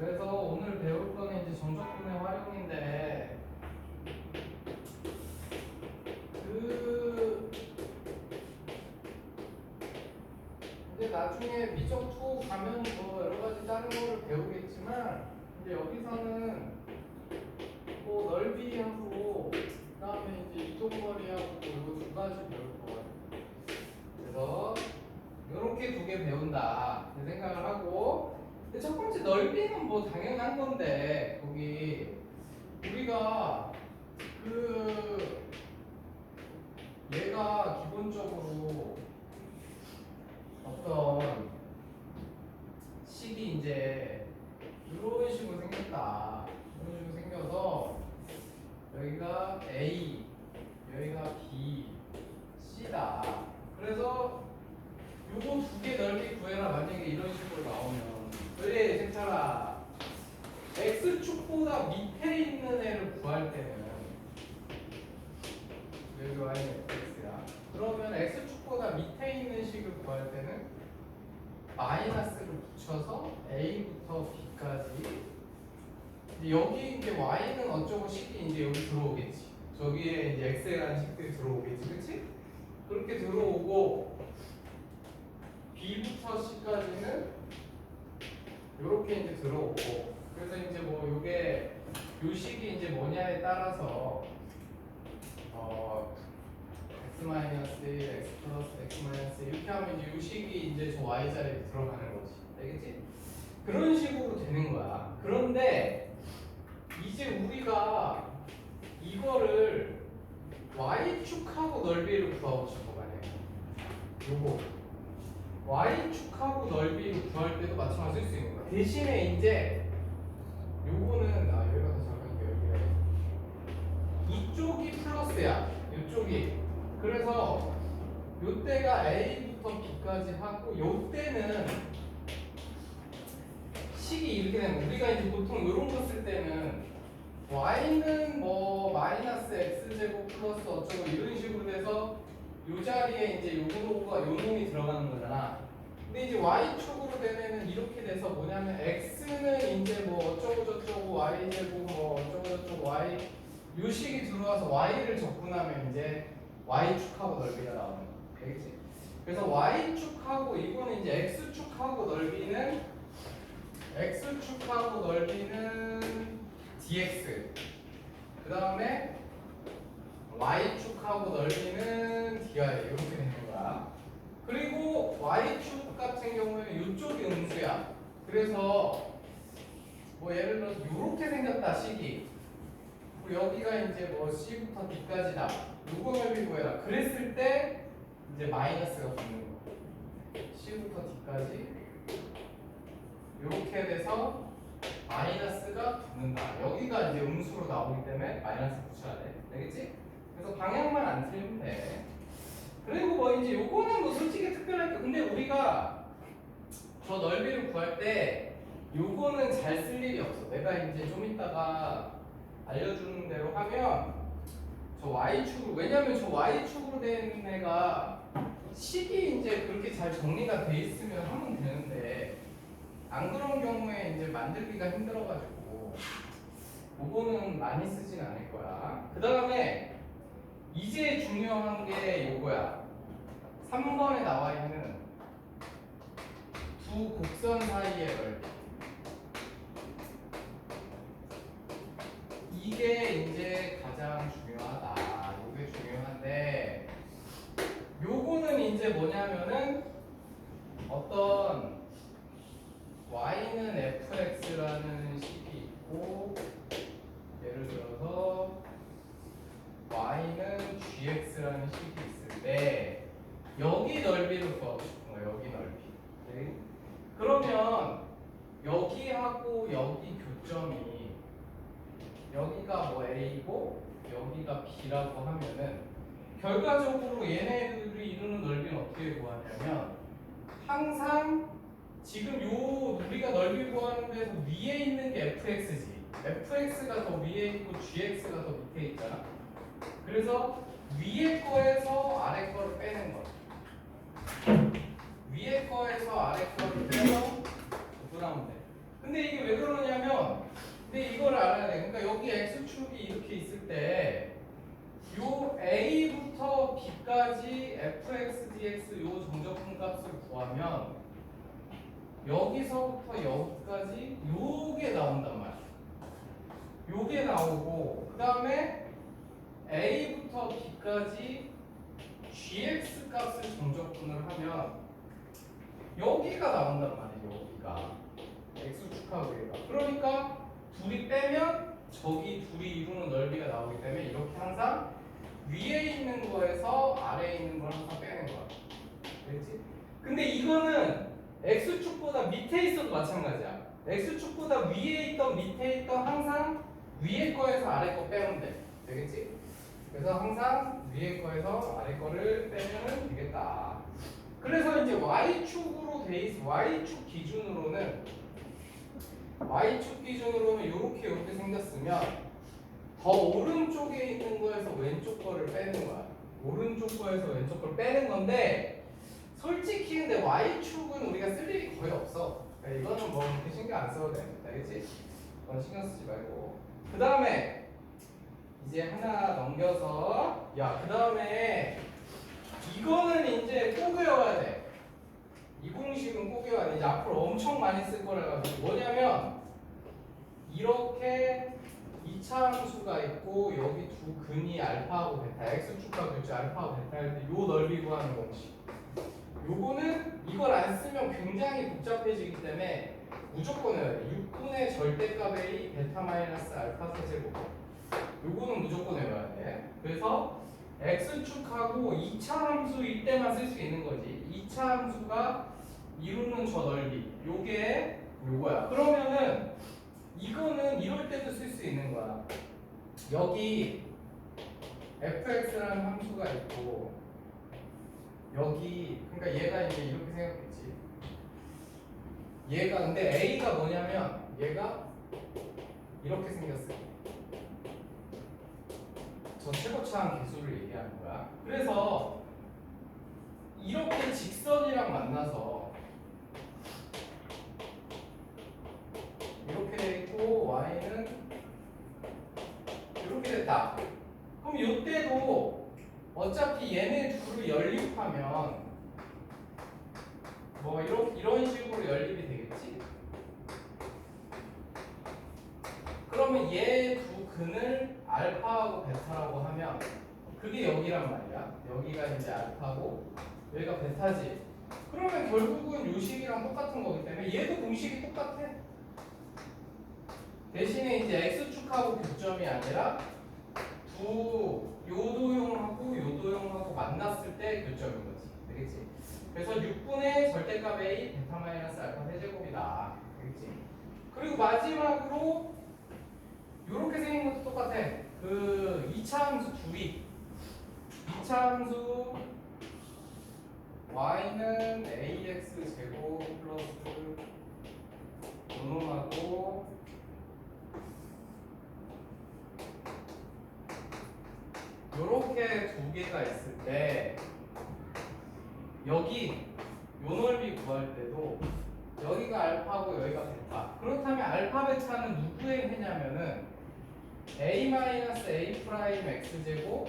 그래서 오늘 배울 거는 이제 정적분의 활용인데 그 이제 나중에 미적 투 가면 뭐 여러 가지 다른 거를 배우겠지만 이제 여기서는 뭐 넓이하고 그다음에 이제 이동거리하고 이거 두 가지 배울 거거든요. 그래서 이렇게 두 개 배운다 이 생각을 하고, 근데 첫 번째 넓이는 뭐 당연한 건데 거기 우리가 그 얘가 기본적으로 어떤 식이 이제 이런 식으로 생겼다. 이런 식으로 생겨서 여기가 A, 여기가 B, C다. 그래서 요거 두 개 넓이 구해라. 만약에 이런 식으로 나오면 그래 괜찮아. X축보다 밑에 있는 애를 구할 때는 여기 Y는 X야. 그러면 X축보다 밑에 있는 식을 구할 때는 마이너스를 붙여서 A부터 B까지. 여기 이제 Y는 어쩌고 식이 이제 여기 들어오겠지. 저기에 이제 X라는 식들이 들어오겠지. 그치? 그렇게 들어오고 B부터 C까지는 이렇게 이제 들어오고, 그래서 이제 뭐 요게 요 식이 이제 뭐냐에 따라서 x-1, x 플러스 x-1 이렇게 하면 이제 요 식이 이제 저 y 자리에 들어가는 거지. 알겠지? 그런 식으로 되는 거야. 그런데 이제 우리가 이거를 y축하고 넓이를 구하고 싶어 만약에 요거 y축하고 넓이를 구할 때도 마찬가지일 수 있는 거야. 대신에 이제 요거는 여기가 더 작은 게 여기가 이쪽이 플러스야. 이쪽이. 그래서 요때가 A부터 B까지 하고 요때는 식이 이렇게 되면 우리가 이제 보통 요런 거 쓸 때는 Y는 뭐 마이너스 X제곱 플러스 어쩌고 이런 식으로 돼서 요 자리에 이제 요거가 요 놈이 들어가는 거잖아. 근데 이제 Y축으로 된 애는 이렇게 돼서 뭐냐면 X는 이제 뭐 어쩌고 저쩌고 Y제곱 뭐 어쩌고 저쩌고 Y 요 식이 들어와서 Y를 접근하면 이제 Y축하고 넓이가 나오는 거야. 알겠지? 그래서 Y축하고 이거는 이제 X축하고 넓이는 X축하고 넓이는 dx. 그 다음에 Y축하고 넓이는 dy 이렇게 되는 거야. 그리고 Y축 같은 경우에는 이쪽이 음수야. 그래서 뭐 예를 들어서 이렇게 생겼다 식이. 그리고 여기가 이제 뭐 C부터 D까지다. 요거 넓이 구해라. 그랬을 때 이제 마이너스가 붙는 거야. C부터 D까지 이렇게 돼서 마이너스가 붙는다. 여기가 이제 음수로 나오기 때문에 마이너스 붙여야 돼. 알겠지? 그래서 방향만 안 틀리면 돼. 그리고 뭐 이제 요거는 뭐 솔직히 특별할 게, 근데 우리가 저 넓이를 구할 때 요거는 잘 쓸 일이 없어. 내가 이제 좀 이따가 알려주는 대로 하면 저 Y축으로, 왜냐면 저 Y축으로 된 애가 식이 이제 그렇게 잘 정리가 돼 있으면 하면 되는데 안 그런 경우에 이제 만들기가 힘들어가지고 그거는 많이 쓰진 않을 거야. 그 다음에 이제 중요한 게 요거야. 3번에 나와 있는 두 곡선 사이의 넓이. 이게 이제 가장 중요하다. 요게 중요한데 요거는 이제 뭐냐면은 어떤 y는 fx라는 식이 있고, 예를 들어서 y는 gx라는 식이 있을 때 여기 넓이를 구하고 싶은 거예요. 여기 넓이. 네? 그러면 여기하고 여기 교점이 여기가 뭐 a고 여기가 b라고 하면은 결과적으로 얘네들이 이루는 넓이는 어떻게 구하냐면 항상 지금 요 우리가 넓이 구하는 데서 위에 있는 게 fx지. fx가 더 위에 있고 gx가 더 밑에 있잖아. 그래서 위에 거에서 아래 거를 빼는 거. 위에 거에서 아래 거를 빼서 구분하면 돼. 근데 이게 왜 그러냐면, 근데 이걸 알아야 돼. 그러니까 여기 x축이 이렇게 있을 때 요 a부터 b까지 fx, dx 요 정적분 값을 구하면 여기서부터 여기까지 요게 나온단 말이야. 요게 나오고 그 다음에 a부터 b까지 gx 값을 정적분을 하면 여기가 나온단 말이에요. 여기가 x축하고 얘가. 그러니까 둘이 빼면 저기 둘이 이루는 넓이가 나오기 때문에 이렇게 항상 위에 있는 거에서 아래에 있는 걸 항상 빼는 거야. 알겠지? 근데 이거는 x축보다 밑에 있어도 마찬가지야. x축보다 위에 있던 밑에 있던 항상 위에 거에서 아래 거 빼면 돼. 되겠지? 그래서 항상 위에 거에서 아래 거를 빼면 되겠다. 그래서 이제 y축으로 돼 있어. y축 기준으로는 이렇게 생겼으면 더 오른쪽에 있는 거에서 왼쪽 거를 빼는 거야. 오른쪽 거에서 왼쪽 거를 빼는 건데 솔직히 근데 y축은 우리가 쓸 일이 거의 없어. 그러니까 이거는 뭐 그렇게 신경 안 써도 됩니다. 알겠지? 이건 신경 쓰지 말고. 그 다음에 이제 하나 넘겨서 그 다음에 이거는 이제 꼭 외워야 돼. 이 공식은 꼭 외워야 돼. 이제 앞으로 엄청 많이 쓸 거라 가지고 뭐냐면 이렇게 2차 함수가 있고 여기 두 근이 알파하고 베타, x축하고 있죠. 알파하고 베타일 때 요 넓이 구하는 공식. 요거는 이걸 안 쓰면 굉장히 복잡해지기 때문에 무조건 외워야 돼. 6분의 절대값 a 베타 마이너스 알파 세제곱. 요거는 무조건 외워야 돼. 그래서 x축하고 2차 함수일 때만 쓸 수 있는 거지. 2차 함수가 이루는 저 넓이. 요게 요거야. 그러면은 이거는 이럴 때도 쓸 수 있는 거야. 여기 fx라는 함수가 있고 여기 그러니까 얘가 이제 이렇게 생겼겠지. 얘가 근데 a가 뭐냐면 얘가 이렇게 생겼어. 저 최고차항 개수를 얘기하는 거야. 그래서 이렇게 직선이랑 만나서 이렇게 돼 있고 y는 이렇게 됐다. 그럼 이때도 어차피 얘네 둘을 연립하면 뭐 이런 식으로 연립이 되겠지? 그러면 얘 두 근을 알파하고 베타라고 하면 그게 여기란 말이야. 여기가 이제 알파고 여기가 베타지. 그러면 결국은 요 식이랑 똑같은 거기 때문에 얘도 공식이 똑같아. 대신에 이제 x축하고 교점이 아니라 요도형하고 요도형하고 만났을 때 교점인 거지. 되겠지? 그래서 6분의 절대값 a 베타 마이너스 알파 세제곱이다. 되겠지? 그리고 마지막으로 요렇게 생긴 것도 똑같아. 그 2차 함수 둘이 2차 함수 y는 ax 제곱 플러스 요놈하고 요렇게 두 개가 있을 때 여기 요 넓이 구할 때도 여기가 알파고 여기가 베타. 그렇다면 알파 베타는 누구의 해냐면은 a-a 프라임 x 제곱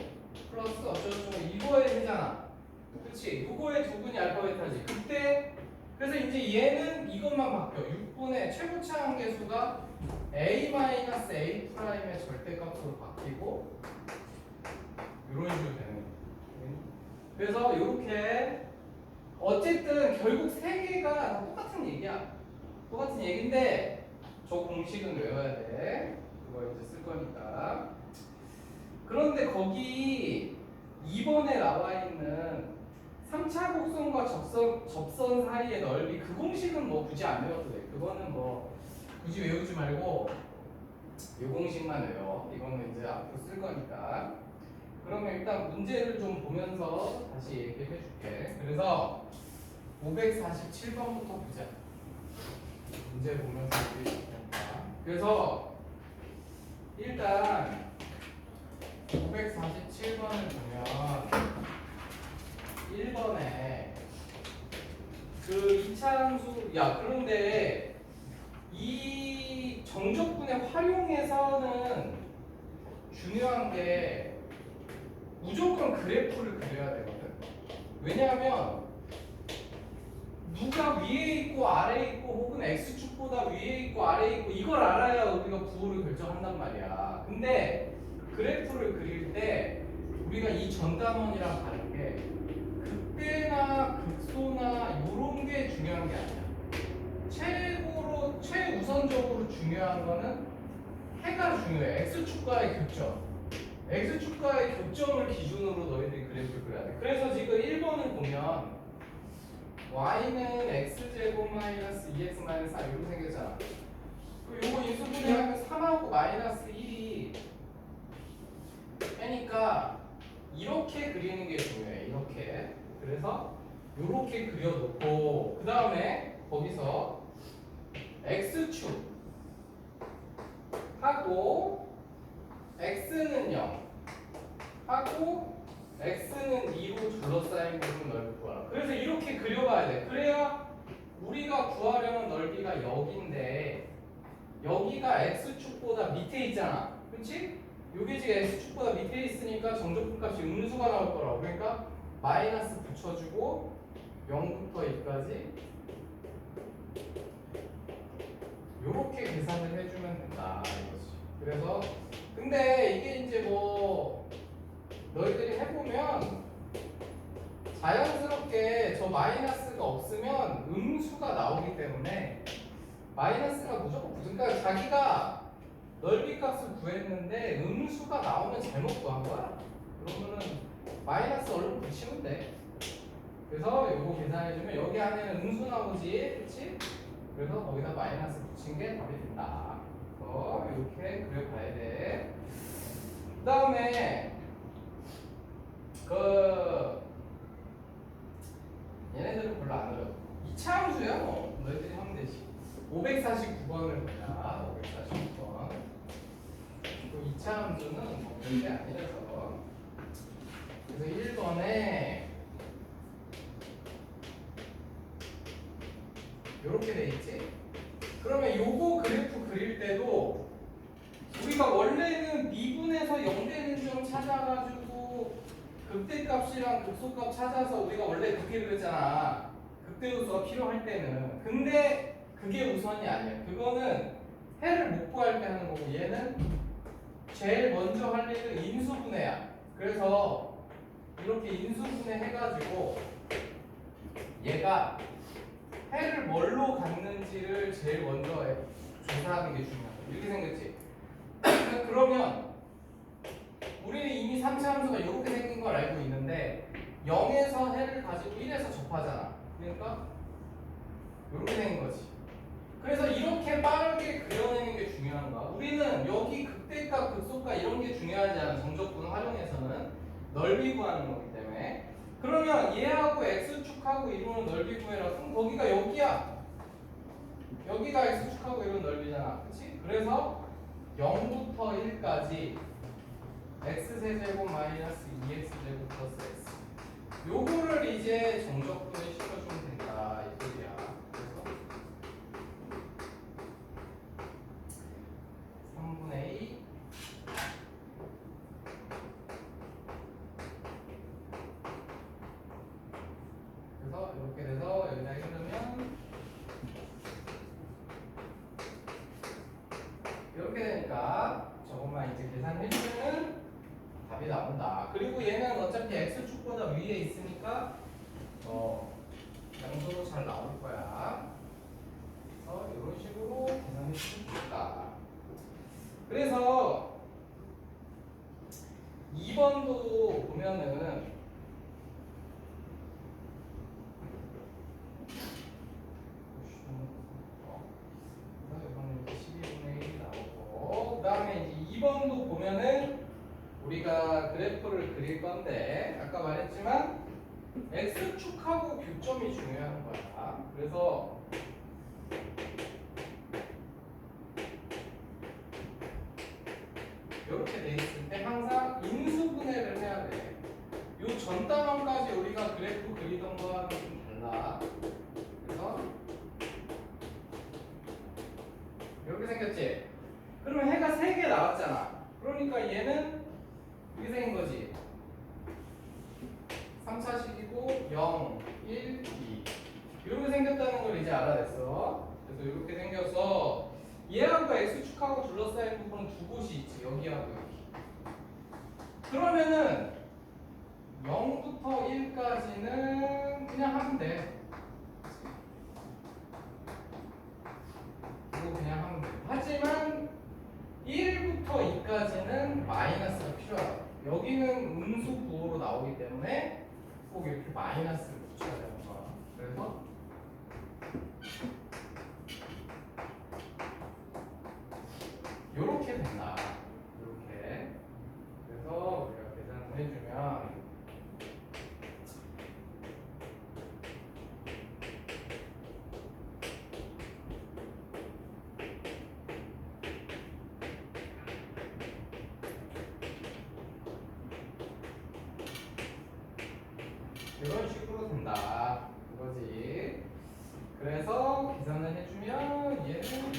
플러스 어쩌고저쩌고 이거의 해잖아. 그렇지? 요거의 두 분이 알파 베타지. 그때 그래서 이제 얘는 이것만 바뀌어. 6분의 최고차항 계수가 a-a 프라임의 절대값으로 바뀌고 이런 식으로 되는 거예요. 그래서 이렇게 어쨌든 결국 세 개가 다 똑같은 얘기야. 똑같은 얘기인데 저 공식은 외워야 돼. 그거 이제 쓸 거니까. 그런데 거기 2번에 나와 있는 3차 곡선과 접선 사이의 넓이 그 공식은 뭐 굳이 안 외워도 돼. 그거는 뭐 굳이 외우지 말고 이 공식만 외워. 이거는 이제 앞으로 쓸 거니까. 그러면 일단 문제를 좀 보면서 다시 얘기해 줄게. 그래서 547번부터 보자. 문제 보면서 얘기해 줄 테니까. 그래서 일단 547번을 보면 1번에 그 2차 함수 그런데 이 정적분의 활용에서는 중요한 게 무조건 그래프를 그려야 되거든. 왜냐하면 누가 위에 있고 아래에 있고 혹은 x축보다 위에 있고 아래에 있고 이걸 알아야 우리가 부호를 결정한단 말이야. 근데 그래프를 그릴 때 우리가 이 전단원이랑 다른 게 극대나 극소나 이런 게 중요한 게 아니야. 최우선적으로 중요한 거는 해가 중요해. x축과의 교점. x축과의 교점을 기준으로 너희들이 그래프를 그려야 돼. 그래서 지금 1번을 보면 y는 x제곱 마이너스 2x 마이너스 4 이렇게 생겼잖아. 요거 인수분해하면 3하고 마이너스 1이 해니까 이렇게 그리는 게 중요해. 이렇게. 그래서 이렇게 그려놓고 그 다음에 거기서 x축 하고 x는 0 하고 x는 2로 둘러싸인 부분 넓이 구하라. 그래서 이렇게 그려봐야 돼. 그래야 우리가 구하려는 넓이가 여기인데 여기가 x축보다 밑에 있잖아. 그렇지? 요게 지금 x축보다 밑에 있으니까 정적분 값이 음수가 나올 거라고. 그러니까 마이너스 붙여주고 0부터 2까지 요렇게 계산을 해주면 된다 이거지. 그래서 근데 이게 이제 뭐 너희들이 해보면 자연스럽게 저 마이너스가 없으면 음수가 나오기 때문에 마이너스가 무조건 붙은. 그러니까 자기가 넓이 값을 구했는데 음수가 나오면 잘못 구한 거야. 그러면은 마이너스 얼른 붙이면 돼. 그래서 요거 계산해주면 여기 안에는 음수 나오지, 그렇지? 그래서 거기다 마이너스 붙인 게 답이 된다. 그래서 이렇게 그려봐야 돼. 그 다음에 얘네들은 별로 안 어려워. 2차 함수야 뭐. 너희들이 하면 되지. 549번을 보자. 549번. 그 2차 함수는 뭐 별게 아니라서. 그래서 1번에 요렇게 돼 있지? 그러면 요거 그래프 그릴 때도 우리가 원래는 미분에서 0되는 점 찾아가지고 극대값이랑 극소값 찾아서 우리가 원래 그렇게 그렸잖아. 극대요소가 필요할 때는. 근데 그게 우선이 아니야. 그거는 해를 못 구할 때 하는 거고 얘는 제일 먼저 할 일은 인수분해야. 그래서 이렇게 인수분해 해가지고 얘가 해를 뭘로 갖는지를 제일 먼저 조사하는 게 중요하다. 이렇게 생겼지? 그러면 우리는 이미 3차 함수가 이렇게 생긴 걸 알고 있는데 0에서 해를 가지고 1에서 접하잖아. 그러니까 이렇게 생긴 거지. 그래서 이렇게 빠르게 그려내는 게 중요한 거야. 우리는 여기 극대값, 극소값 이런 게 중요하지 않아. 정적분 활용해서는 넓이 구하는 거기 때문에. 그러면 얘하고 x축하고 이루는 넓이 구해라. 그럼 거기가 여기야. 여기가 x축하고 이루는 넓이잖아. 그치? 그래서 0부터 1까지 x세제곱 마이너스 2x제곱 플러스 x 요거를 이제 정적분에 실어주면 된다 이 소리야. 그래서 3분의 2 그래서 이렇게 돼서 여기다 해주면 이렇게 되니까 저것만 이제 계산해주면은 답이 나온다. 그리고 얘는 어차피 x축보다 위에 있으니까 양수로 잘 나올 거야. 그래서 이런 식으로 계산해 주면 된다. 그래서 2번도 보면은 이거는 12분의 1이 나오고 그 다음에 이제 2번도 보면은 우리가 그래프를 그릴 건데 아까 말했지만 x축하고 교점이 중요한 거야. 그래서 이렇게 돼 있을 때 항상 인수분해를 해야 돼. 요 전 단원까지 우리가 그래프 그리던 거와는 좀 달라. 그래서 생겼지? 그러면 해가 3개 나왔잖아. 그러니까 얘는 이렇게 생긴 거지. 3차식이고 0, 1, 2 이렇게 생겼다는 걸 이제 알아냈어. 그래서 이렇게 생겨서 얘하고 x축하고 둘러싸인 부분은 두 곳이 있지. 여기하고 여기. 그러면은 0부터 1까지는 그냥 하면 돼. 이거 그냥 하면 돼. 하지만 1부터 2까지는 마이너스가 필요하다. 여기는 음수 부호로 나오기 때문에 꼭 이렇게 마이너스를 붙여야 되는 거야. 그래서 요렇게 된다. 요렇게. 그래서 우리가 계산을 해주면 이런 식으로 된다. 그거지. 그래서 계산을 해주면 얘는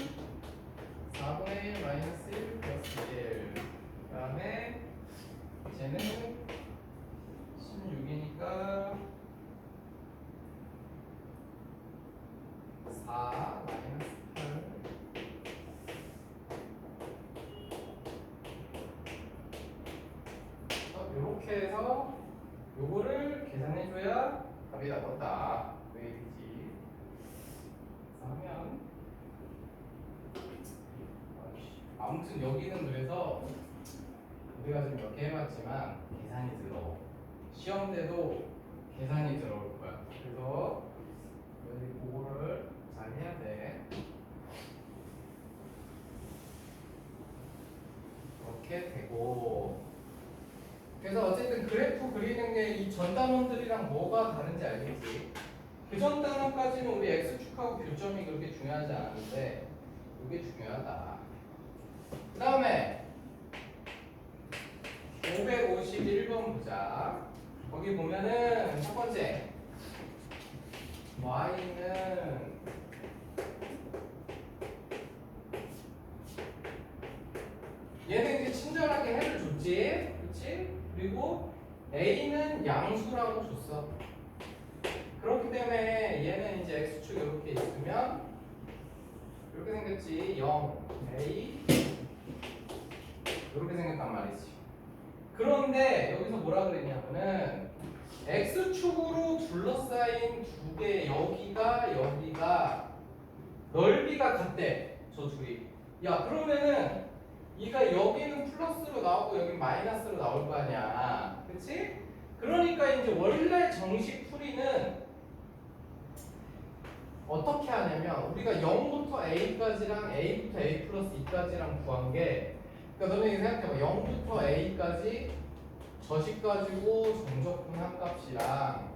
4분의 1 마이너스 1 플러스 1. 그 다음에 쟤는 16이니까 4 마이너스 8. 이렇게 해서 요거를 계산해줘야 답이 나왔다. 왜 이러지? 하면 아무튼 여기는 그래서 우리가 지금 몇 개 해봤지만 계산이 들어. 시험 때도 계산이 들어올 거야. 그래서 여기 그거를 잘 해야 돼. 이렇게 되고. 그래서 어쨌든 그래프 그리는 게 이 전 단원들이랑 뭐가 다른지 알겠지? 그 전 단원까지는 우리 x축하고 교점이 그렇게 중요하지 않은데 이게 중요하다. 그 다음에 551번 보자. 거기 보면은 첫 번째 y는 얘는 이제 친절하게 해를 줬지, 그렇지? 그리고 a는 양수라고 줬어. 그렇기 때문에 얘는 이제 x축 이렇게 있으면 이렇게 생겼지. 0, a 이렇게 생겼단 말이지. 그런데 여기서 뭐라 그랬냐면은 x축으로 둘러싸인 두 개 여기가 넓이가 같대. 저 둘이. 야 그러면은 이가 여기는 플러스로 나오고 여기 마이너스로 나올 거 아니야. 그치? 그러니까 이제 원래 정식 풀이는 어떻게 하냐면 우리가 0부터 a까지랑 a부터 a 플러스 2까지랑 구한 게 그러니까 너네 생각해봐. 0부터 a까지 저식 가지고 정적분 한 값이랑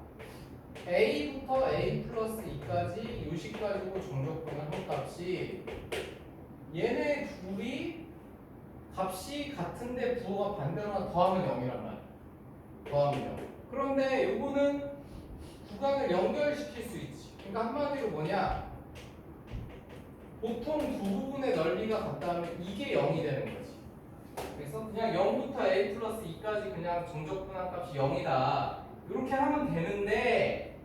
a부터 a 플러스 2까지 요식 가지고 정적분을 한 값이 얘네 둘이 값이 같은데 부호가 반대로 더하면 0이란 말이야. 더하면 0. 그런데 요거는 구간을 연결시킬 수 있지. 그러니까 한마디로 뭐냐? 보통 두 부분의 넓이가 같다면 이게 0이 되는 거지. 그래서 그냥 0부터 a 플러스 2까지 그냥 정적분한 값이 0이다. 이렇게 하면 되는데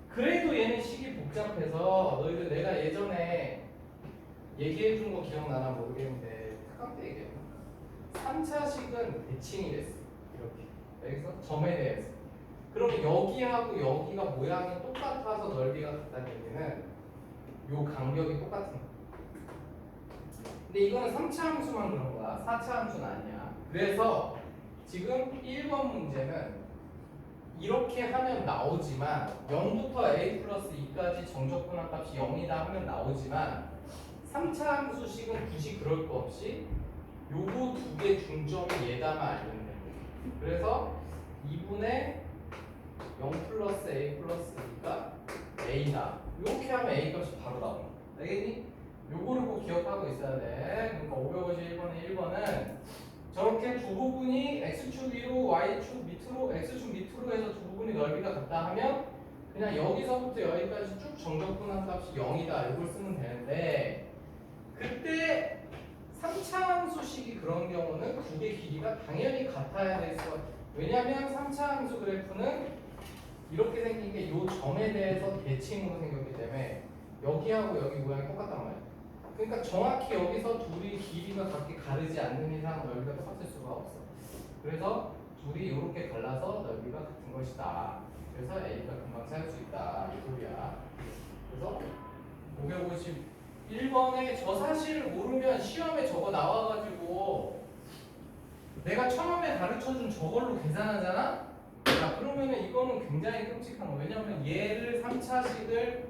그래도 얘는 식이 복잡해서 너희들 내가 예전에 얘기해 준 거 기억나나 모르겠는데 특강 때 얘기해. 3차식은 대칭이 됐어. 이렇게. 여기서 점에 대해서. 그럼 여기하고 여기가 모양이 똑같아서 넓이가 같다는 얘기는 요 간격이 똑같은 거야. 근데 이거는 3차 함수만 그런 거야. 4차 함수는 아니야. 그래서 지금 1번 문제는 이렇게 하면 나오지만 0부터 a 플러스 2까지 정적분한 값이 0이다 하면 나오지만 3차 함수식은 굳이 그럴 거 없이 요거 두 개 중점이 얘다만 알면 돼. 그래서 2분의 0 플러스 a 플러스 2가 a다. 이렇게 하면 a 값이 바로 나온다. 알겠니? 요거를 꼭 기억하고 있어야 돼. 그러니까 551번의 1번은 저렇게 두 부분이 x축 위로 y축 밑으로 x축 밑으로 해서 두 부분이 넓이가 같다 하면 그냥 여기서부터 여기까지 쭉 정적분한 값이 0이다 이걸 쓰면 되는데 그때 3차 함수식이 그런 경우는 국의 길이가 당연히 같아야 될 수가. 왜냐하면 3차 함수 그래프는 이렇게 생긴 게 이 점에 대해서 대칭으로 생겼기 때문에 여기하고 여기 모양이 똑같단 말이야. 그러니까 정확히 여기서 둘이 길이가 각기 가르지 않는 이상 넓이가 똑같을 수가 없어. 그래서 둘이 이렇게 갈라서 넓이가 같은 것이다. 그래서 A가 금방 찾을 수 있다. 이 소리야. 그래서 551번에 저 사실을 모르면 시험에 저거 나와가지고 내가 처음에 가르쳐준 저걸로 계산하잖아? 자, 그러면은 이거는 굉장히 끔찍한 거. 왜냐면 얘를 3차식을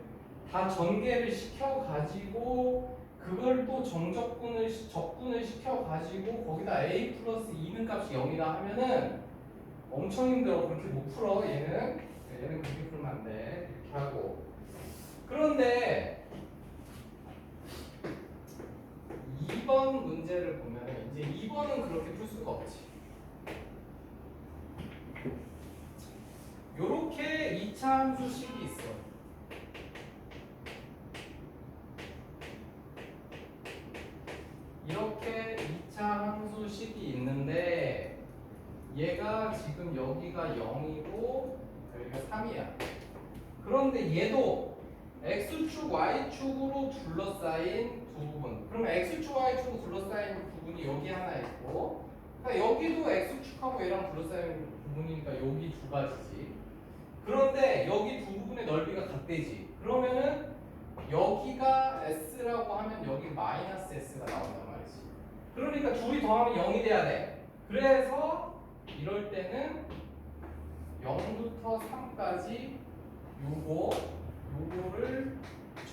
다 전개를 시켜가지고 그걸 또 적분을 시켜가지고 거기다 a 플러스 2는 값이 0이다 하면은 엄청 힘들어. 그렇게 못 풀어. 얘는 그렇게 풀면 안 돼. 이렇게 하고. 그런데 2번 문제를 보면 이제 2번은 그렇게 풀 수가 없지. 요렇게 2차 함수식이 있어. 이렇게 2차 함수식이 있는데 얘가 지금 여기가 0이고 여기가 3이야. 그런데 얘도 x축, y축으로 둘러싸인 두 부분. 그러면 x축, y축으로 둘러싸인 부분이 여기 하나 있고, 그러니까 여기도 x축하고 얘랑 둘러싸인 부분이니까 여기 두 가지지. 그런데 여기 두 부분의 넓이가 같대지. 그러면은 여기가 s라고 하면 여기 마이너스 s가 나온단 말이지. 그러니까 둘이 더하면 0이 돼야 돼. 그래서 이럴 때는 0부터 3까지 요거를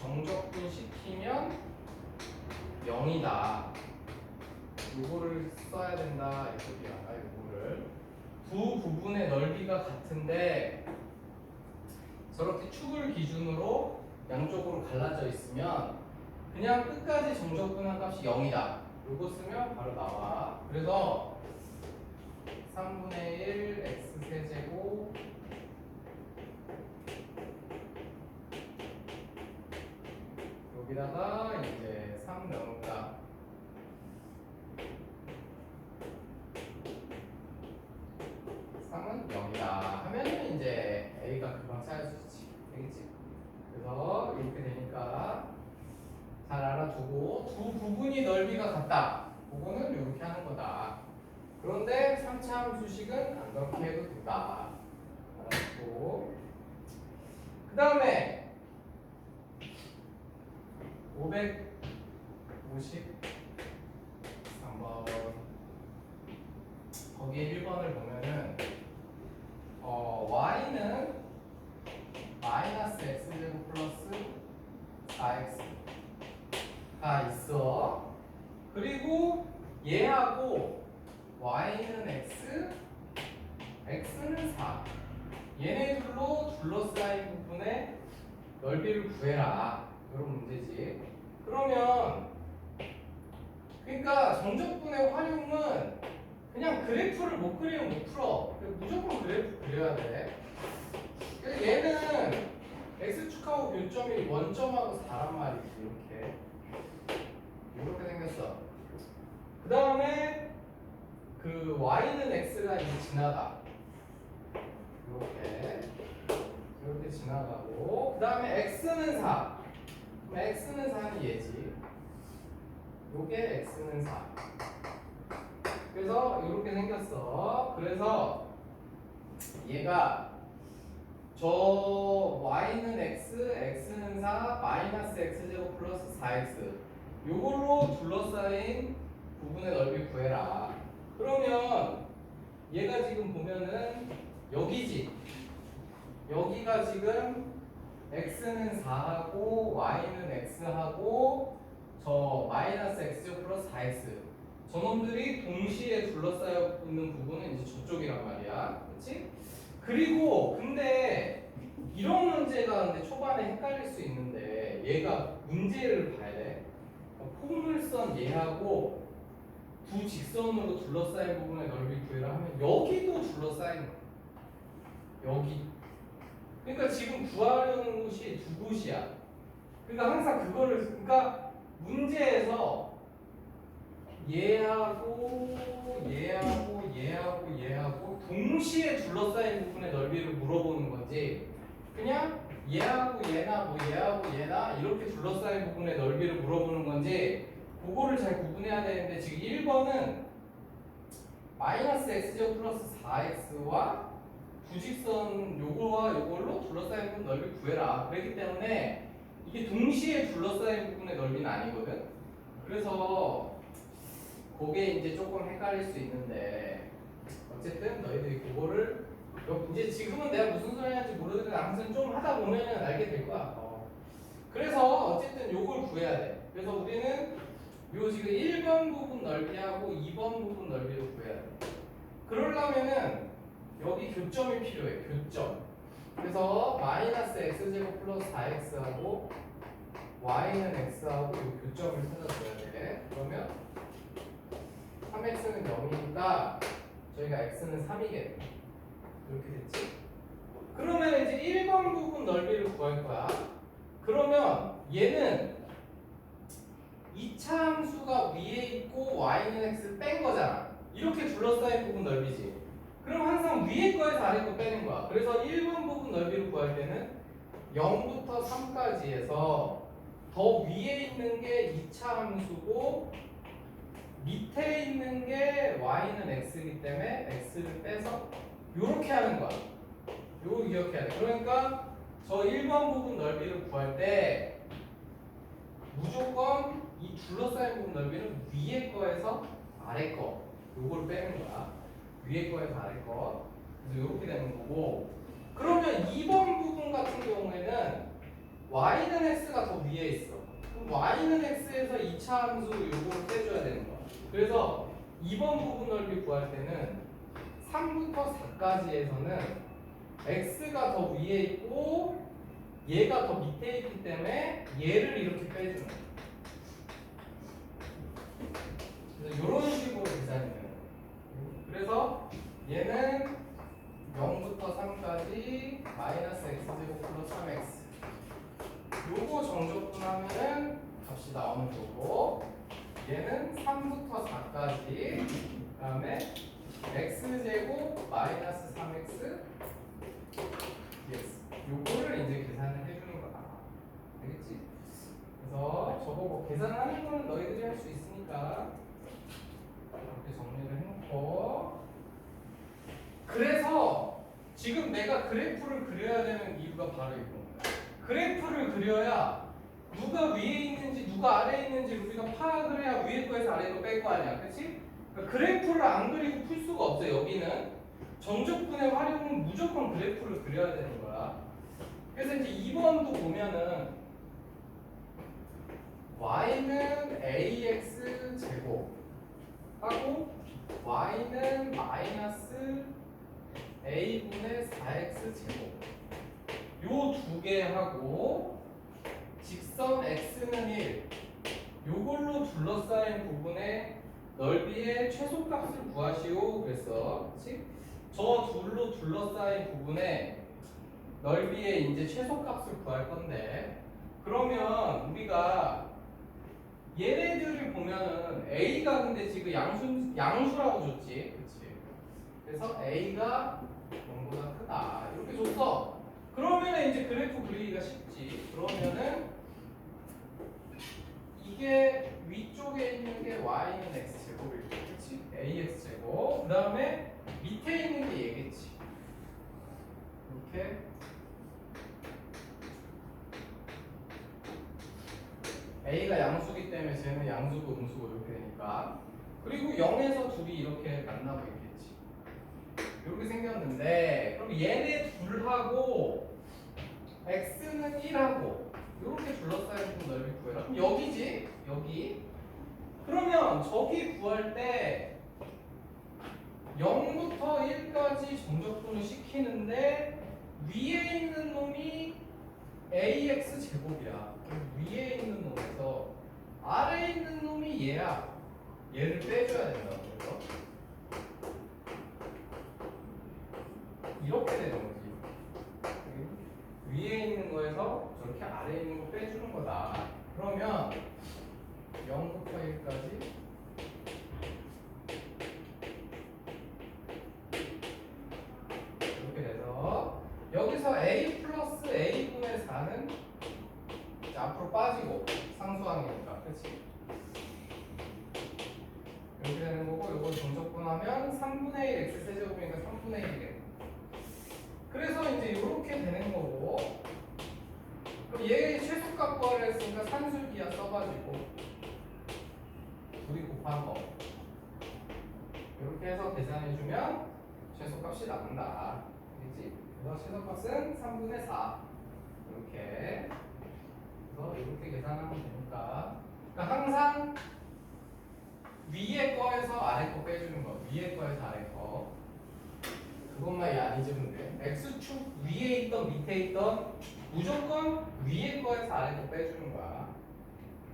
정적분 시키면 0이다. 요거를 써야 된다 이 소리야. 요거를 두 부분의 넓이가 같은데 저렇게 축을 기준으로 양쪽으로 갈라져 있으면 그냥 끝까지 정적분한 값이 0이다. 요거 쓰면 바로 나와. 그래서 3분의 1 x 세제곱 여기다가 이제 3 넣는다. 3은 0이다 하면은 이제 A가 금방 찾을 수 있지. 되겠지? 그래서 이렇게 되니까 잘 알아두고 두 부분이 넓이가 같다. 그거는 이렇게 하는 거다. 그런데 3차 함수식은 안 그렇게 해도 된다. 알았고. 그 다음에 553번 거기에 1번을 보면은 y는 마이너스 x제곱 플러스 4x가 있어. 그리고 얘하고 y는 x, x는 4. 얘네들로 둘러싸인 부분의 넓이를 구해라. 이런 문제지. 그러면 그러니까 정적분의 활용은 그냥 그래프를 못 그리면 못 풀어. 무조건 그래프 그려야 돼. 얘는 x축하고 교점이 원점하고 4란 말이지. 이렇게 생겼어. 그 다음에 그 y는 x가 이제 지나가. 이렇게 지나가고, 그 다음에 x는 4. 그럼 x는 4는 얘지. 요게 x는 4. 그래서 이렇게 생겼어. 그래서 얘가 저 y는 x, x는 4, 마이너스 x제곱 플러스 4x 요걸로 둘러싸인 부분의 넓이 구해라. 그러면 얘가 지금 보면은 여기지. 여기가 지금 x는 4하고 y는 x하고 저 마이너스 x제곱 플러스 4x 저놈들이 동시에 둘러싸여 있는 부분은 이제 저쪽이란 말이야. 그렇지? 그리고 근데 이런 문제가 근데 초반에 헷갈릴 수 있는데 얘가 문제를 봐야 돼. 포물선 얘하고 두 직선으로 둘러싸인 부분의 넓이 구해라 하면 여기도 둘러싸인 거야. 여기. 그러니까 지금 구하려는 곳이 두 곳이야. 그러니까 항상 그거를 그러니까 문제에서 얘하고 동시에 둘러싸인 부분의 넓이를 물어보는 건지 그냥 얘하고 얘나 뭐 얘하고 얘나 이렇게 둘러싸인 부분의 넓이를 물어보는 건지 그거를 잘 구분해야 되는데 지금 1번은 마이너스 x제곱 플러스 4x와 부직선 요거와 요걸로 둘러싸인 부분 넓이 구해라. 그렇기 때문에 이게 동시에 둘러싸인 부분의 넓이는 아니거든. 그래서 그게 이제 조금 헷갈릴 수 있는데 어쨌든 너희들이 그거를 이제 지금은 내가 무슨 소리 하는지 모르는데 아무튼 좀 하다 보면은 알게 될 거야. 그래서 어쨌든 요걸 구해야 돼. 그래서 우리는 요 지금 1번 부분 넓이하고 2번 부분 넓이를 구해야 돼. 그러려면은 여기 교점이 필요해. 교점. 그래서 마이너스 x제곱 플러스 4x하고 y는 x하고 요 교점을 찾아줘야 돼. 그러면 3x는 0이니까 저희가 x는 3이겠네. 이렇게 됐지? 그러면 이제 1번 부분 넓이를 구할 거야. 그러면 얘는 2차 함수가 위에 있고 y는 x 뺀 거잖아. 이렇게 둘러싸인 부분 넓이지. 그럼 항상 위에 거에서 아래 거 빼는 거야. 그래서 1번 부분 넓이를 구할 때는 0부터 3까지에서 더 위에 있는 게 2차 함수고 밑에 있는 게 y는 x이기 때문에 x를 빼서 이렇게 하는 거야. 요거 기억해야 돼. 그러니까 저 1번 부분 넓이를 구할 때 무조건 이 둘러싸인 부분 넓이는 위에 거에서 아래 거 요걸 빼는 거야. 위에 거에서 아래 거. 그래서 이렇게 되는 거고. 그러면 2번 부분 같은 경우에는 y는 x가 더 위에 있어. 그럼 y는 x에서 2차 함수 요거를 빼줘야 되는 거야. 그래서 2번 부분 넓이 구할 때는 3부터 4까지에서는 x가 더 위에 있고 얘가 더 밑에 있기 때문에 얘를 이렇게 빼주는 거야. 그래서 이런 식으로 계산이 되는 거야. 그래서 얘는 0부터 3까지 마이너스 x제곱 플러스 3x 요거 정적분하면은 값이 나오는 거고 얘는 3부터 4까지 그 다음에 x제곱 마이너스 3x dx 요거를 이제 계산을 해주는 거다. 알겠지? 그래서 저거 뭐 계산하는 거는 너희들이 할 수 있으니까 이렇게 정리를 해놓고 그래서 지금 내가 그래프를 그려야 되는 이유가 바로 이거. 그래프를 그려야 누가 위에 있는지 누가 아래에 있는지 우리가 파악을 해야 위에 거에서 아래 거 뺄 거 아니야. 그치? 그러니까 그래프를 안 그리고 풀 수가 없어. 여기는 정적분의 활용은 무조건 그래프를 그려야 되는 거야. 그래서 이제 2번도 보면은 y는 ax 제곱 하고 y는 마이너스 a분의 4x 제곱 요 두 개 하고 직선 x는 1 요걸로 둘러싸인 부분의 넓이의 최소값을 구하시오 그랬어. 그치? 저 둘로 둘러싸인 부분의 넓이의 이제 최소값을 구할 건데 그러면 우리가 얘네들을 보면은 a가 근데 지금 양수라고 줬지. 그치? 그래서 a가 0보다 크다 이렇게 줬어. 그러면은 이제 그래프 그리기가 쉽지. 그러면은 이게 위쪽에 있는 게 y는 x 제곱일 거고, 그렇지? ax 제곱. 그 다음에 밑에 있는 게 얘겠지. 이렇게 a가 양수기 때문에 쟤는 양수고 음수고 이렇게 되니까. 그리고 0에서 둘이 이렇게 만나고 있겠지. 이렇게 생겼는데 그럼 얘네 둘하고 x는 1하고 이렇게 둘러싸인 부분 넓이 구해라. 그럼 여기지? 여기. 그러면 저기 구할 때 0부터 1까지 정적분을 시키는데 위에 있는 놈이 ax 제곱이야. 위에 있는 놈에서 아래에 있는 놈이 얘야. 얘를 빼줘야 된다고. 그래서 이렇게 되는 거지. 위에 있는 거에서 저렇게 아래에 있는 거 빼주는 거다. 그러면 0부터 1까지 앞으로 빠지고 상수항이니까, 그렇지? 이렇게 되는 거고, 이걸 정적분하면 3분의 1 x 세제곱이니까 3분의 1이겠네. 그래서 이제 이렇게 되는 거고, 그럼 얘 최소값 구하려 했으니까 산술기하 써가지고 둘이 곱한 거 이렇게 해서 계산해주면 최소값이 나온다. 그렇지? 그래서 최소값은 3분의 4 이렇게. 그래서 이렇게 계산하면 되니까. 그러니까 항상 위에 거에서 아래 거 빼주는 거. 위에 거에서 아래 거. 그것만 안 잊으면 돼. x축 위에 있던 밑에 있던 무조건 위에 거에서 아래 거 빼주는 거야.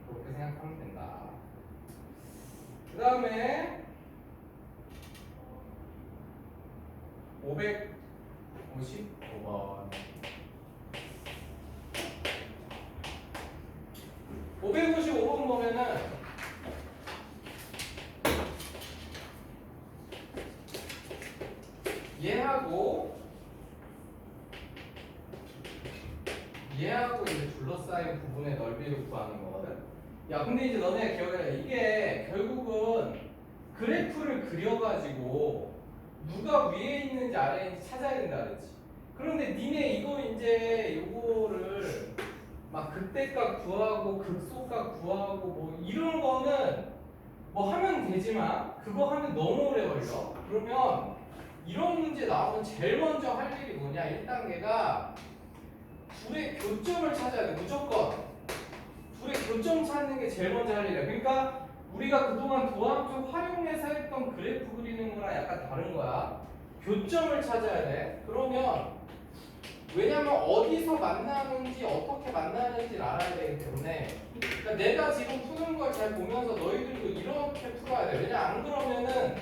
그렇게 생각하면 된다. 그 다음에 555번 555번 보면은 얘하고 이제 둘러싸인 부분의 넓이를 구하는 거거든. 야, 근데 이제 너네 기억해. 이게 결국은 그래프를 그려가지고 누가 위에 있는지 아래에 있는지 찾아야 된다 그랬지. 그런데 니네 이거 이제 요거를 막 극대값 구하고 극소값 구하고 뭐 이런 거는 뭐 하면 되지만 그거 하면 너무 오래 걸려. 그러면 이런 문제 나오면 제일 먼저 할 일이 뭐냐? 1단계가 둘의 교점을 찾아야 돼. 무조건 둘의 교점 찾는 게 제일 먼저 할 일이야. 그러니까 우리가 그동안 도함수 활용해서 했던 그래프 그리는 거랑 약간 다른 거야. 교점을 찾아야 돼. 그러면 왜냐면 어디서 만나는지 어떻게 만나는지를 알아야 되기 때문에, 그러니까 내가 지금 푸는 걸 잘 보면서 너희들도 이렇게 풀어야 돼. 왜냐 안 그러면은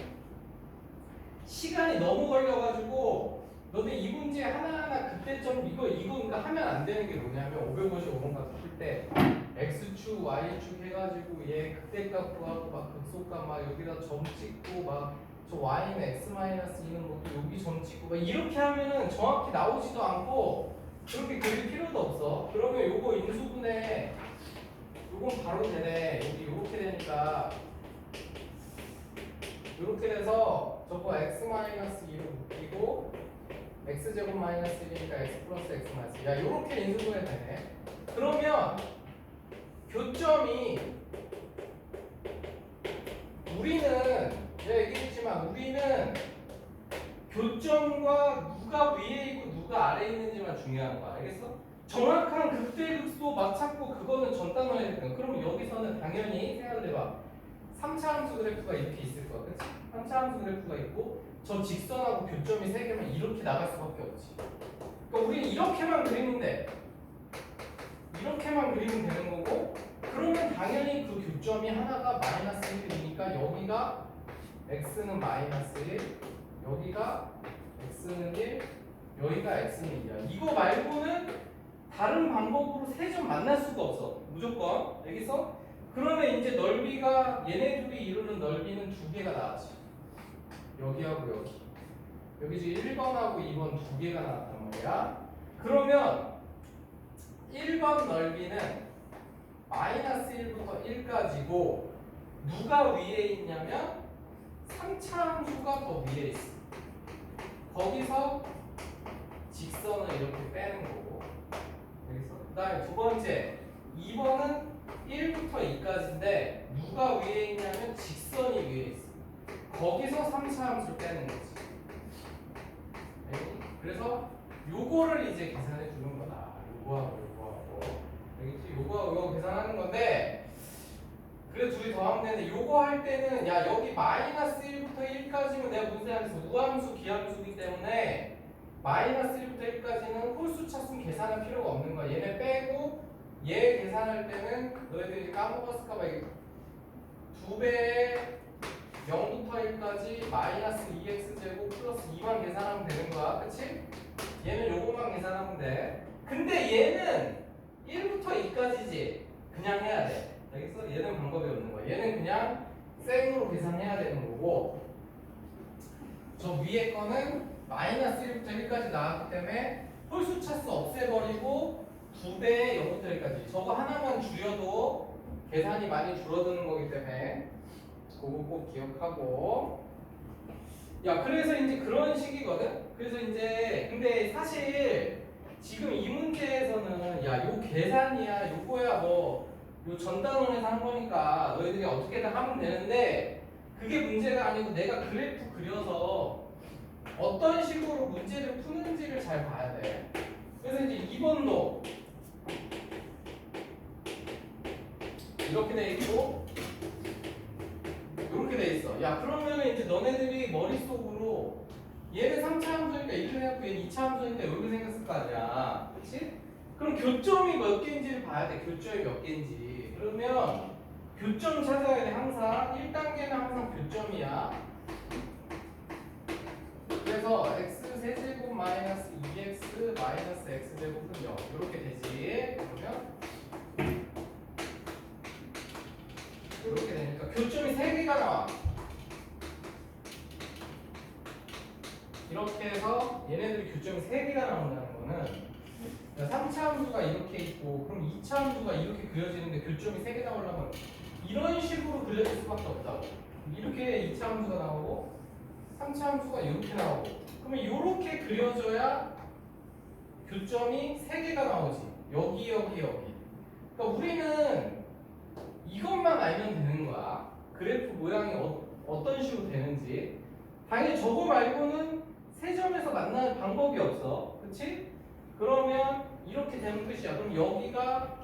시간이 너무 걸려가지고 너네 이 문제 하나하나 그때점 이거 그러니까 하면 안 되는 게 뭐냐면 555번 같은 풀때 x축 y축 해가지고 얘 극대값 구하고 막 극소값 막 여기다 점 찍고 막 저 y는 x-2는 것도 여기 점 찍고 막 이렇게 하면은 정확히 나오지도 않고 그렇게 그릴 필요도 없어. 그러면 요거 인수분해 요건 바로 되네. 여기 요렇게 되니까 요렇게 돼서 저거 x-2로 묶이고 x제곱 마이너스 1이니까 x 플러스 x 마이너스 야 요렇게 인수분해 되네. 그러면 교점이 우리는 내가 얘기했지만 우리는 교점과 누가 위에 있고 누가 아래에 있는지만 중요한 거야. 알겠어? 정확한 극대극소 막 찾고 그거는 전 단어에 되는. 그럼 여기서는 당연히 생각을 해봐. 3차 함수 그래프가 이렇게 있을 거야. 그치? 3차 함수 그래프가 있고 저 직선하고 교점이 3개면 이렇게 나갈 수밖에 없지. 그러니까 우리는 이렇게만 그리면 돼. 이렇게만 그리면 되는 거고, 그러면 당연히 그 교점이 하나가 마이너스 1이니까 여기가 x는 마이너스 1, 여기가 x는 1, 여기가 x는 2야. 이거 말고는 다른 방법으로 세 점 만날 수가 없어. 무조건. 여기서 그러면 이제 넓이가 얘네 둘이 이루는 넓이는 두 개가 나왔지. 여기하고 여기. 여기 지금 1번하고 2번 두 개가 나왔단 말이야. 그러면 1번 넓이는 마이너스 1부터 1까지고 누가 위에 있냐면 3차 함수가 더 위에 있어. 거기서 직선을 이렇게 빼는 거고. 여기서 그 다음에 두 번째 2번은 1부터 2까지인데 누가 위에 있냐면 직선이 위에 있어. 거기서 3차 함수를 빼는 거지. 그래서 요거를 이제 계산해 주는 거다. 요거하고 알겠지? 요거하고 요거 계산하는 건데, 그래 둘이 더하면 되는데 요거 할 때는 야 여기 마이너스 1부터 1까지는 내가 문제하면서 우함수 기함수이기 때문에 마이너스 1부터 1까지는 홀수 차수는 계산할 필요가 없는 거야. 얘네 빼고 얘 계산할 때는 너희들이 까먹었을까봐 2배의 0부터 1까지 마이너스 2x제곱 플러스 2만 계산하면 되는 거야. 그치? 얘는 요거만 계산하면 돼. 근데 얘는 1부터 2까지지. 그냥 해야 돼. 알겠어? 얘는 방법이 없는 거야. 얘는 그냥 생으로 계산해야 되는 거고, 저 위에 거는 마이너스 1부터 1까지 나왔기 때문에 홀수 차수 없애버리고 2배 0부터 여기까지. 저거 하나만 줄여도 계산이 많이 줄어드는 거기 때문에 그거 꼭 기억하고. 야, 그래서 이제 그런 식이거든. 그래서 이제 근데 사실 지금 이 문제에서는 야, 요 계산이야, 요거야 뭐 요 전단원에서 한 거니까 너희들이 어떻게든 하면 되는데 그게 문제가 아니고 내가 그래프 그려서 어떤 식으로 문제를 푸는지를 잘 봐야 돼. 그래서 이제 2번도 이렇게 돼 있고 이렇게 돼 있어. 야, 그러면은 이제 너네들이 머릿속으로 얘는 3차 함수니까 1을 해갖고 얘는 2차 함수니까 이렇게 생겼을 거 아니야. 그치? 그럼 교점이 몇 개인지를 봐야 돼. 교점이 몇 개인지. 그러면 교점 찾아야 돼. 항상 1단계는 항상 교점이야. 그래서 x 세제곱 마이너스 2x 마이너스 x제곱은 0 이렇게 되지. 그러면 이렇게 되니까 교점이 3개가 나와. 이렇게 해서 얘네들이 교점이 3개가 나온다는 거는 3차 함수가 이렇게 있고 그럼 2차 함수가 이렇게 그려지는데 교점이 3개 나오려면 이런 식으로 그려질 수밖에 없다고. 이렇게 2차 함수가 나오고 3차 함수가 이렇게 나오고 그러면 이렇게 그려져야 교점이 3개가 나오지. 여기 여기 여기. 그러니까 우리는 이것만 알면 되는 거야. 그래프 모양이 어떤 식으로 되는지. 당연히 저거 말고는 세 점에서 만나는 방법이 없어. 그치? 그러면 이렇게 되는 끝이야. 그럼 여기가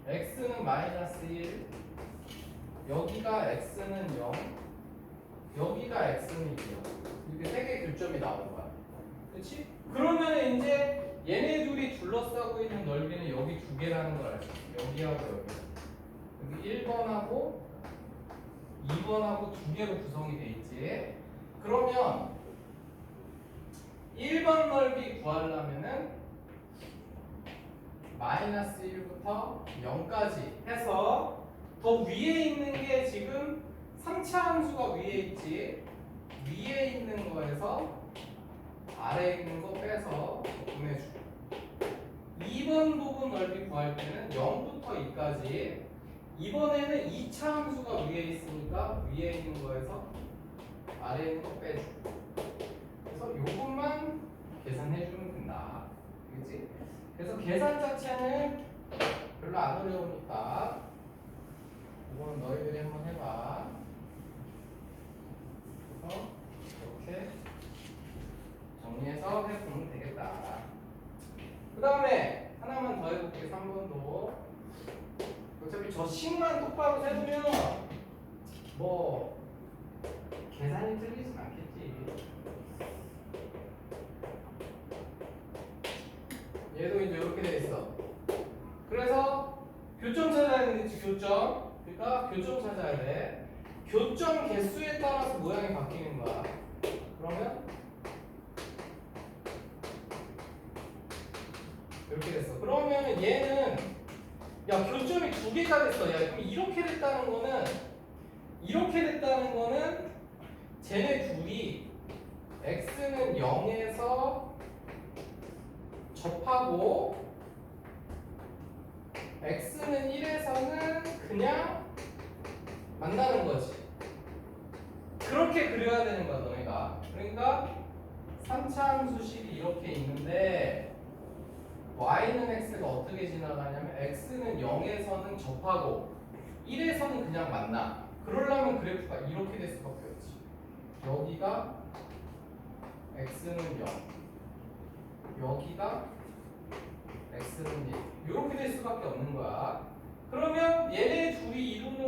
x는 마이너스 1, 여기가 x는 0, 여기가 x는 2요. 이렇게 세 개의 교점이 나오는 거야. 그치? 그러면 이제 얘네 둘이 둘러싸고 있는 넓이는 여기 2개라는 걸 알 수 있어. 여기하고 여기 1번하고 2번하고 2개로 구성이 돼 있지. 그러면 1번 넓이 구하려면은 마이너스 1부터 0까지 해서 더 위에 있는 게 지금 3차 함수가 위에 있지. 위에 있는 거에서 아래에 있는 거 빼서 보내주고 2번 부분 넓이 구할 때는 0부터 2까지 이번에는 2차 함수가 위에 있으니까 위에 있는 거에서 아래에 있는 거 빼주고 그래서 요것만 계산해주면 된다. 그치? 그래서 계산 자체는 별로 안 어려우니까 이거는 너희들이 한번 해봐. 그래서 이렇게 정리해서 해보면 되겠다. 그 다음에 하나만 더 해볼게. 3번도 어차피 저 식만 똑바로 세우면 뭐 계산이 틀리진 않겠지. 얘도 이제 이렇게 돼 있어. 그래서 교점 찾아야 되는지 교점. 그러니까 교점 찾아야 돼. 교점 개수에 따라서 모양이 바뀌는 거야. 그러면 이렇게 됐어. 그러면 얘는 야 교점이 2개가 됐어. 야 그럼 이렇게 됐다는 거는 쟤네 둘이 x는 0에서 접하고 x는 1에서는 그냥 만나는 거지. 그렇게 그려야 되는 거야 너네가. 그러니까 3차 함수식이 이렇게 있는데 y는 x가 어떻게 지나가냐면 x는 0에서는 접하고 1에서는 그냥 만나. 그러려면 그래프가 이렇게 될 수밖에 없지. 여기가 x는 0, 여기가 x는 1 이렇게 될 수밖에 없는 거야. 그러면 얘네 둘이 이루는